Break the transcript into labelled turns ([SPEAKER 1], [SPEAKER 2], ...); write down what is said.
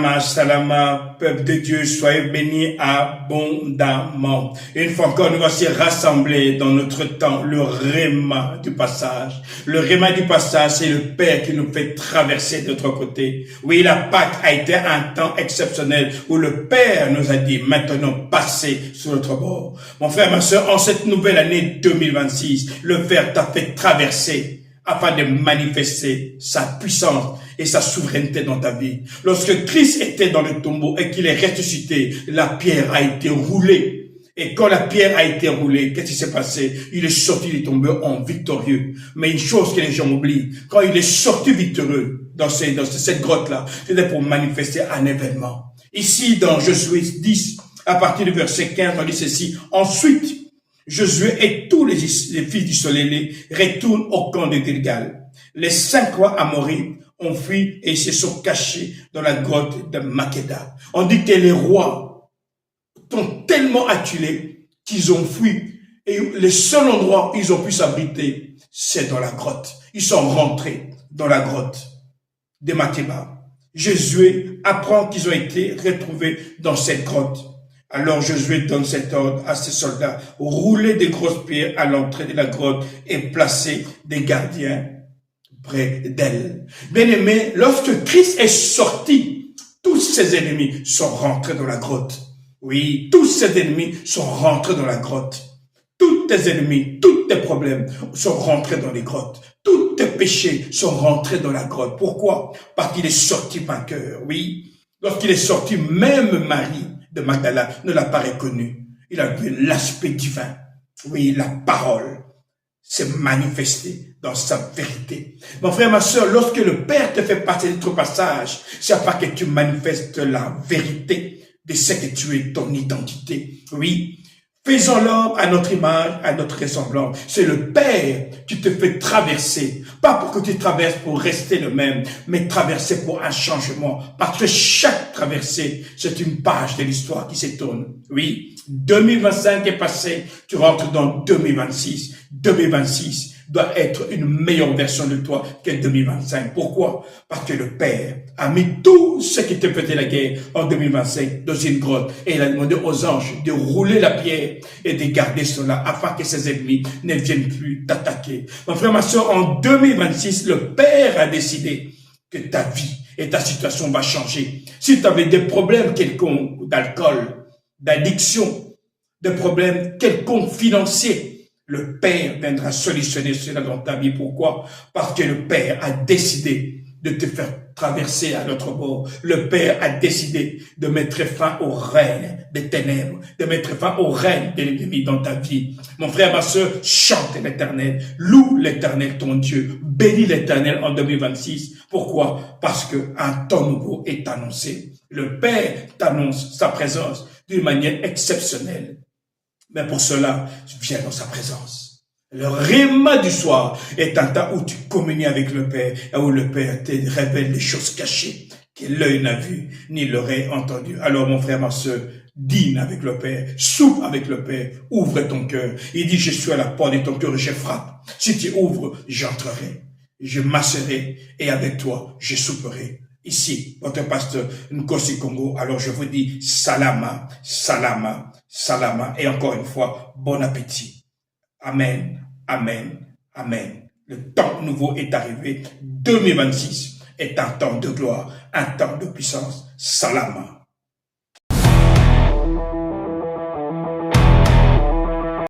[SPEAKER 1] Salama, salama, peuple de Dieu, soyez bénis abondamment. Une fois encore, nous voici rassemblés dans notre temps, le réma du passage. Le réma du passage, c'est le Père qui nous fait traverser de l'autre côté. Oui, la Pâque a été un temps exceptionnel où le Père nous a dit, maintenant, passez sur l'autre bord. Mon frère, ma soeur, en cette nouvelle année 2026, le Père t'a fait traverser afin de manifester sa puissance et sa souveraineté dans ta vie. Lorsque Christ était dans le tombeau et qu'il est ressuscité, la pierre a été roulée. Et quand la pierre a été roulée, qu'est-ce qui s'est passé? Il est sorti du tombeau en victorieux. Mais une chose que les gens oublient, quand il est sorti victorieux dans cette grotte-là, c'était pour manifester un événement. Ici, dans Josué 10, à partir du verset 15, on dit ceci. Ensuite, Josué et tous les fils d'Israël retournent au camp de Gilgal. Les 5 rois amoréens ont fui et se sont cachés dans la grotte de Makeda. On dit que les rois sont tellement acculés qu'ils ont fui. Et le seul endroit où ils ont pu s'abriter, c'est dans la grotte. Ils sont rentrés dans la grotte de Makeda. Josué apprend qu'ils ont été retrouvés dans cette grotte. Alors Josué donne cet ordre à ses soldats, rouler des grosses pierres à l'entrée de la grotte et placer des gardiens près d'elle. Bien-aimé, lorsque Christ est sorti, tous ses ennemis sont rentrés dans la grotte. Oui, tous ses ennemis sont rentrés dans la grotte. Tous tes ennemis, tous tes problèmes sont rentrés dans les grottes. Tous tes péchés sont rentrés dans la grotte. Pourquoi? Parce qu'il est sorti vainqueur. Oui, lorsqu'il est sorti, même Marie de Magdala ne l'a pas reconnu. Il a vu l'aspect divin. Oui, la parole s'est manifestée dans sa vérité. Mon frère, ma soeur, lorsque le Père te fait passer notre passage, c'est afin que tu manifestes la vérité de ce que tu es, ton identité. Oui. Faisons l'homme à notre image, à notre ressemblance. C'est le Père qui te fait traverser. Pas pour que tu traverses pour rester le même, mais traverser pour un changement. Parce que chaque traversée, c'est une page de l'histoire qui se tourne. Oui, 2025 est passé, tu rentres dans 2026. 2026 doit être une meilleure version de toi que 2025. Pourquoi? Parce que le Père a mis tout ce qui te faisait la guerre en 2025 dans une grotte. Et il a demandé aux anges de rouler la pierre et de garder cela afin que ses ennemis ne viennent plus t'attaquer. Mon frère, ma soeur, en 2026, le Père a décidé que ta vie et ta situation va changer. Si tu avais des problèmes quelconques d'alcool, d'addiction, des problèmes quelconques financiers, le Père viendra solutionner cela dans ta vie. Pourquoi? Parce que le Père a décidé de te faire traverser à l'autre bord. Le Père a décidé de mettre fin au règne des ténèbres, de mettre fin au règne de l'ennemi dans ta vie. Mon frère, ma soeur, chante l'Éternel, loue l'Éternel ton Dieu, bénis l'Éternel en 2026. Pourquoi? Parce qu'un temps nouveau est annoncé. Le Père t'annonce sa présence d'une manière exceptionnelle. Mais pour cela, viens dans sa présence. Le réma du soir est un temps où tu communies avec le Père et où le Père te révèle les choses cachées que l'œil n'a vues ni l'oreille entendu. Alors mon frère, ma soeur, dîne avec le Père, soupe avec le Père, ouvre ton cœur. Il dit, je suis à la porte de ton cœur et je frappe. Si tu ouvres, j'entrerai, je masserai et avec toi, je souperai. Ici, votre pasteur Nkosi Congo, alors je vous dis salama, salama, salama, et encore une fois, bon appétit. Amen, amen, amen. Le temps nouveau est arrivé. 2026 est un temps de gloire, un temps de puissance. Salama.